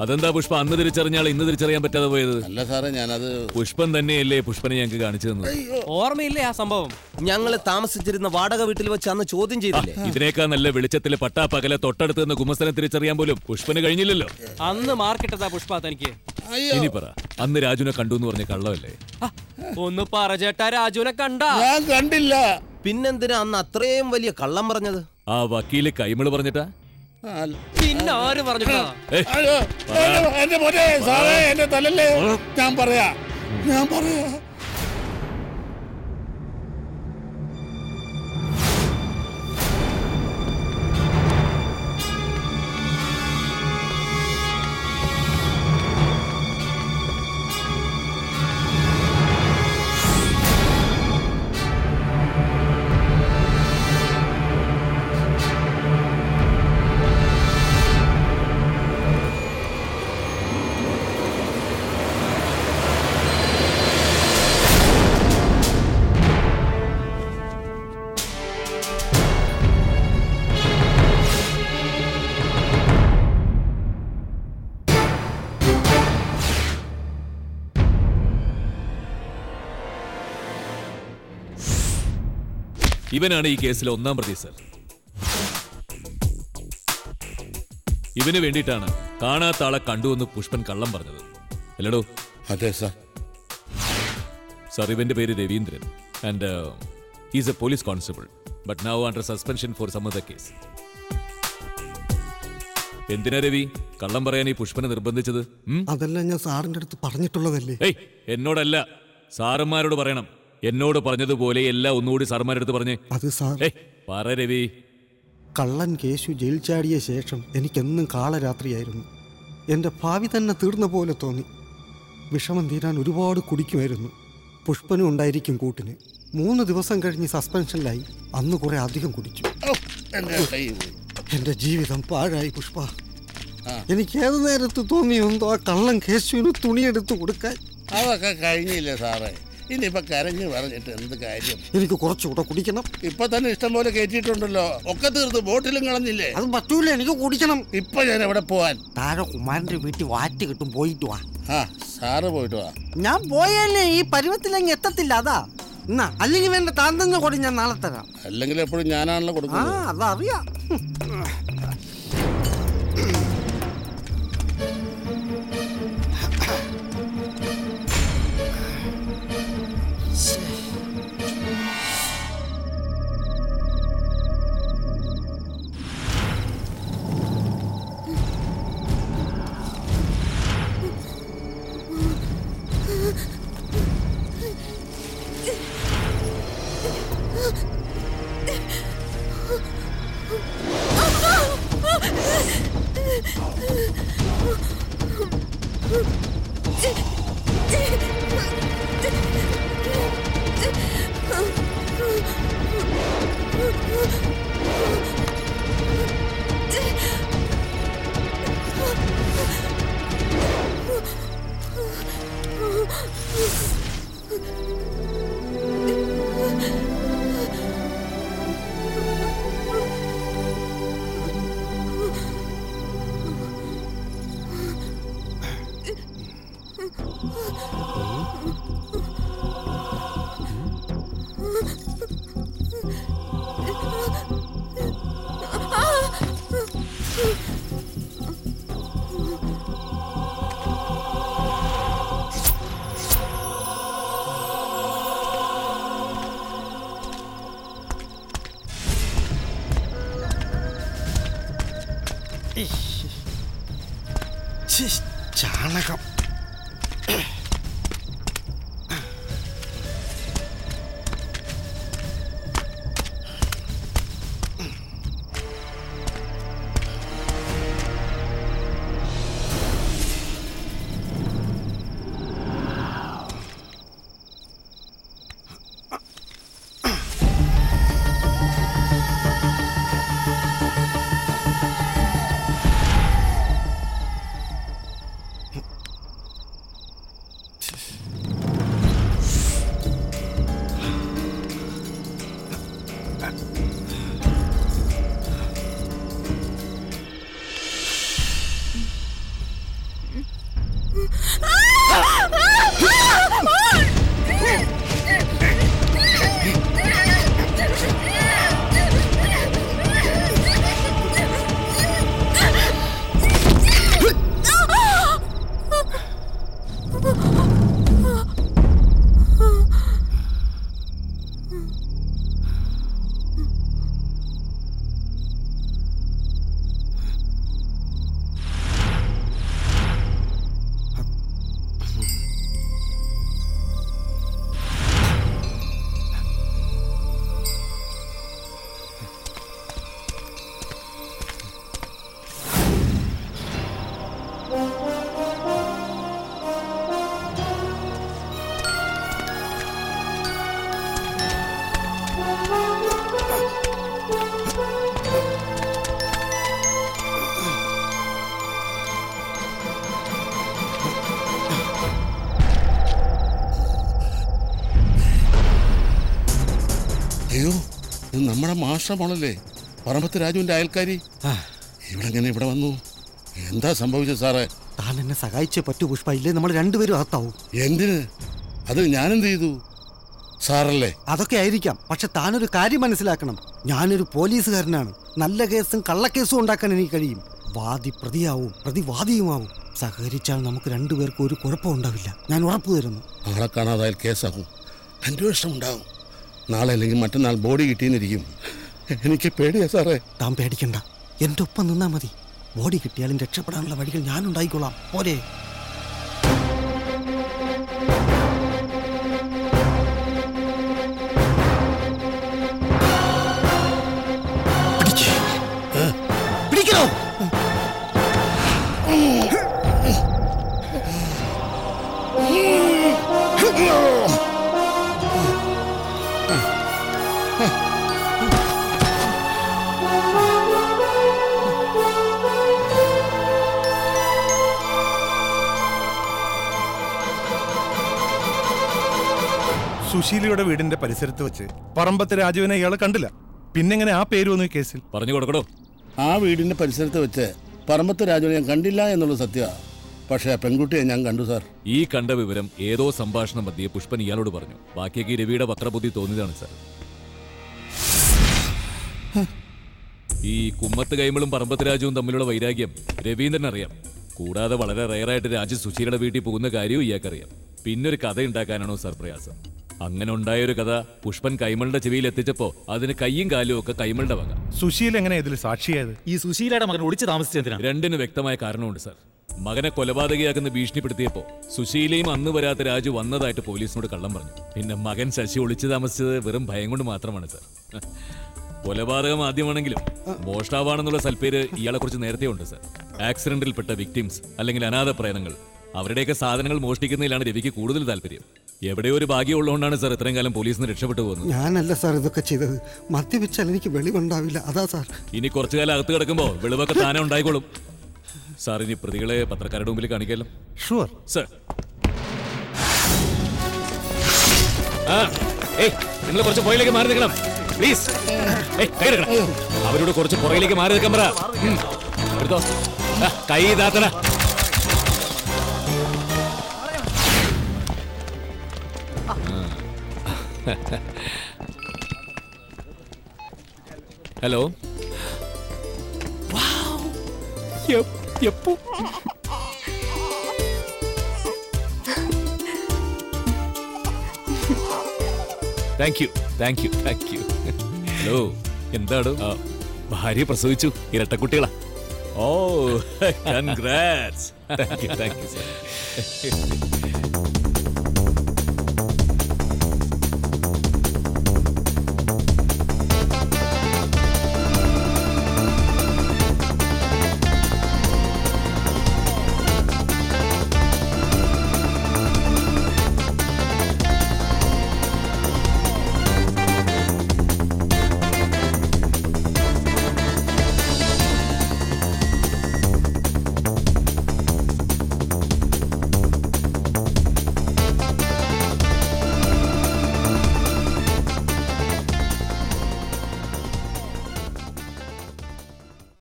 അതെന്താ പുഷ്പ അന്ന് തിരിച്ചറിഞ്ഞാൽ ഇന്ന് തിരിച്ചറിയാൻ പറ്റാതെ പോയത്? അല്ല സാറേ, ഞാനത് പുഷ്പൻ തന്നെയല്ലേ പുഷ്പനെ ഞങ്ങൾക്ക് കാണിച്ചു തന്നത്. ഓർമ്മയില്ലേ ആ സംഭവം? ഞങ്ങള് താമസിച്ചിരുന്ന വാടക വീട്ടിൽ വെച്ച് അന്ന് ചോദ്യം ചെയ്തില്ലേ? ഇതിനേക്കാൾ നല്ല വെളിച്ചത്തില് പട്ടാപ്പകലെ തൊട്ടടുത്ത് നിന്ന് ഗുമസ്തനെ തിരിച്ചറിയാൻ പോലും പുഷ്പന് കഴിഞ്ഞില്ലല്ലോ. അന്ന് മാർക്കിട്ടതാ പുഷ്പ തനിക്ക്. ഇനി പറ, അന്ന് രാജുവിനെ കണ്ടു എന്ന് പറഞ്ഞ കള്ളമല്ലേ? ഒന്ന് പറ ചേട്ടാ, രാജുവിനെ കണ്ടാ? ഞാൻ കണ്ടില്ല. പിന്നെന്തിനാ അന്ന് അത്രയും വലിയ കള്ളം പറഞ്ഞത്? ആ വക്കീല് കൈമള് പറഞ്ഞിട്ടാ? പിന്നെ ആര് പറഞ്ഞിട്ടാ? എന്റെ മോനെ സാറേ, എന്റെ തലല്ലേ. ഞാൻ പറയാ. ഇവനാണ് ഈ കേസിലെ ഒന്നാം പ്രതി സർ. ഇവന് വേണ്ടിയിട്ടാണ് കാണാത്ത ആളെ കണ്ടുവെന്ന് പുഷ്പൻ കള്ളം പറഞ്ഞത് അല്ലടോ? അതെ സാർ. സാർ, ഇവന്റെ പേര് Raveendran and he's a police constable but now under suspension for some other case. എന്തിനാ രവി കള്ളം പറയാൻ ഈ പുഷ്പനെ നിർബന്ധിച്ചത്? അതെല്ലാം ഞാൻ സാറിന്റെ അടുത്ത് പറഞ്ഞിട്ടുള്ളതല്ലേ? ഏയ്, എന്നോടല്ല, സാറന്മാരോട് പറയണം. എന്നോട് പറഞ്ഞതുപോലെ എല്ലാം ഒന്നുകൂടി സാറന്മാരുടെ അടുത്ത് പറഞ്ഞേ. അത് സാർ, പറ രവി. കള്ളൻ കേശു ജയിൽ ചാടിയ ശേഷം എനിക്കെന്നും കാളരാത്രിയായിരുന്നു. എൻ്റെ ഭാവി തന്നെ തീർന്ന പോലെ തോന്നി. വിഷമം തീരാൻ ഒരുപാട് കുടിക്കുമായിരുന്നു. പുഷ്പനും ഉണ്ടായിരിക്കും കൂട്ടിന്. 3 ദിവസം കഴിഞ്ഞ് സസ്പെൻഷനിലായി. അന്ന് കുറെ അധികം കുടിച്ചു. എൻ്റെ ജീവിതം പാഴായി പുഷ്പ. എനിക്ക് ഏത് നേരത്ത് തോന്നിയുണ്ടോ ആ കള്ളൻ കേശുവിന് തുണിയെടുത്ത് കൊടുക്കാൻ. അതൊക്കെ കഴിഞ്ഞില്ലേ സാറേ, ഇനിയിപ്പൊ കരഞ്ഞു പറഞ്ഞിട്ട് എന്ത് കാര്യം? എനിക്ക് കുറച്ചുകൂടെ കുടിക്കണം. ഇപ്പൊ തന്നെ ഇഷ്ടം പോലെ കയറ്റിയിട്ടുണ്ടല്ലോ. ഒക്കെ തീർത്ത് ബോട്ടിലും കളഞ്ഞില്ലേ? അത് പറ്റൂല, എനിക്ക് കുടിക്കണം. ഇപ്പൊ ഞാൻ എവിടെ പോവാൻ? താഴെ കുമാരന്റെ വീട്ടിൽ വാറ്റ് കിട്ടും, പോയിട്ട് വാ. സാറ് പോയിട്ട് വാ. ഞാൻ പോയല്ലേ ഈ പരുവത്തിലെങ്കിൽ എത്തത്തില്ല. അതാ എന്നാ, അല്ലെങ്കിൽ വേണ്ട താൻ തന്നെ കൂടി ഞാൻ നാളെ തരാം. അല്ലെങ്കിൽ എപ്പോഴും ഞാനാണല്ലോ കൊടുക്കുന്നത്. അതറിയാം. ചാണകം. അയ്യോ, ഇത് നമ്മുടെ മാഷ മോളല്ലേ, പറമ്പത്ത് രാജുവിന്റെ അയൽക്കാരി. ഇവിടെ എങ്ങനെ ഇവിടെ വന്നു? എന്താ സംഭവിച്ചത് സാറേ? താൻ എന്നെ സഹായിച്ചേ പറ്റൂ പുഷ്പ, ഇല്ലേ നമ്മൾ രണ്ടുപേരും അകത്താവും. എന്തിന്? അത് ഞാനെന്ത് ചെയ്തു? സാറല്ലേ? അതൊക്കെ ആയിരിക്കാം, പക്ഷെ താനൊരു കാര്യം മനസ്സിലാക്കണം. ഞാനൊരു പോലീസുകാരനാണ്. നല്ല കേസും കള്ളക്കേസും ഉണ്ടാക്കാൻ എനിക്ക് കഴിയും. വാദി പ്രതിയാവും, പ്രതിവാദിയുമാവും. സഹകരിച്ചാൽ നമുക്ക് രണ്ടുപേർക്കും ഒരു കുഴപ്പമുണ്ടാവില്ല, ഞാൻ ഉറപ്പു തരുന്നു. ആളെ കാണാതായാൽ കേസാകും, അന്വേഷണം ഉണ്ടാവും. നാളെ അല്ലെങ്കിൽ മറ്റന്നാൾ ബോഡി കിട്ടിയെന്നിരിക്കും. എനിക്ക് പേടിയാ സാറേ. താൻ പേടിക്കണ്ട, എൻ്റെ ഒപ്പം നിന്നാ മതി. ബോഡി കിട്ടിയാലും രക്ഷപ്പെടാനുള്ള വഴികൾ ഞാനുണ്ടായിക്കൊള്ളാം, പോരെ? പിടിക്കണോ? സുശീലയുടെ വീടിന്റെ പരിസരത്ത് വെച്ച് പറമ്പത്ത് രാജുവിനെ ഇയാളെ കണ്ടില്ല. പിന്നെങ്ങനെ ആ പേര് വന്നു ഈ കേസിൽ? പറഞ്ഞു കൊടുക്കടോ. ആ വീടിന്റെ പരിസരത്ത് വെച്ച് പറമ്പത്ത് രാജുവിനെ ഞാൻ കണ്ടില്ല എന്നുള്ളത് സത്യമാണ്. പക്ഷേ ആ പെൺകുട്ടിയെ ഞാൻ കണ്ടു സാർ. ഈ കണ്ട വിവരം ഏതോ സംഭാഷണ മധ്യേ പുഷ്പൻ ഇയാളോട് പറഞ്ഞു. ബാക്കിയൊക്കെ രവിയുടെ പത്രബുദ്ധി തോന്നിയതാണ് സാർ. ഈ കുമ്മത്ത് കൈമളും പറമ്പത്ത് രാജുവും തമ്മിലുള്ള വൈരാഗ്യം രവീന്ദ്രൻ അറിയാം. കൂടാതെ വളരെ റയറായിട്ട് രാജു സുശീലയുടെ വീട്ടിൽ പോകുന്ന കാര്യവും ഇയാൾക്കറിയാം. പിന്നൊരു കഥ ഉണ്ടാക്കാനാണോ സാർ പ്രയാസം? അങ്ങനെ ഉണ്ടായൊരു കഥ പുഷ്പൻ കൈമളുടെ ചെവിയിൽ എത്തിച്ചപ്പോ അതിന് കയ്യും കാലും ഒക്കെ കൈമളുടെ വക. സുശീല എങ്ങനെ ഇതിൽ സാക്ഷിയായത്? ഈ സുശീലയുടെ മകൻ ഒളിച്ചു താമസിച്ചതിനാ. രണ്ടിന് വ്യക്തമായ കാരണമുണ്ട് സാർ. മകനെ കൊലപാതകയാക്കുന്ന ഭീഷണിപ്പെടുത്തിയപ്പോ സുശീലയും അന്ന് വരാത്ത രാജു വന്നതായിട്ട് പോലീസിനോട് കള്ളം പറഞ്ഞു. പിന്നെ മകൻ ശശി ഒളിച്ചു താമസിച്ചത് വെറും ഭയം കൊണ്ട് മാത്രമാണ് സാർ. കൊലപാതകം ആദ്യമാണെങ്കിലും മോഷ്ടാവാണെന്നുള്ള സൽപ്പേര് ഇയാളെ കുറിച്ച് നേരത്തെ ഉണ്ട് സാർ. ആക്സിഡന്റിൽപ്പെട്ട വിക്ടിംസ് അല്ലെങ്കിൽ അനാഥ പ്രേതങ്ങൾ അവരുടെയൊക്കെ സാധനങ്ങൾ മോഷ്ടിക്കുന്നതിലാണ് രവിക്ക് കൂടുതൽ താല്പര്യം. എവിടെയോ ഒരു ഭാഗ്യമുള്ളതുകൊണ്ടാണ് സാർ ഇത്രയും കാലം പോലീസിന് രക്ഷപ്പെട്ടു പോകുന്നത്. ഞാനല്ല സാർ ഇതൊക്കെ ചെയ്തത്. മദ്യപിച്ചാൽ എനിക്ക് വെളിവുണ്ടാവില്ല, അതാ സാർ. ഇനി കുറച്ചു കാലം അകത്ത് കിടക്കുമ്പോ വെളിവൊക്കെ താനെ ഉണ്ടായിക്കോളും സാർ. ഇനി പ്രതികളെ പത്രക്കാരുടെ മുമ്പിൽ കാണിക്കാലോ? Sure sir. നിങ്ങൾ കുറച്ച് പുറയിലേക്ക് മാറി നിൽക്കണം പ്ലീസ്. അവരോട് കുറച്ച് പുറയിലേക്ക് മാറി നിൽക്കാൻ പറ. എടുത്തോ, കൈ താത്തട. ഹലോ. എപ്പോ? Thank you. ഹലോ, എന്താടോ? ഭാര്യ പ്രസവിച്ചു, ഇരട്ടക്കുട്ടികളാ. ഓ, കൺഗ്രാറ്റ്സ്. Thank you sir.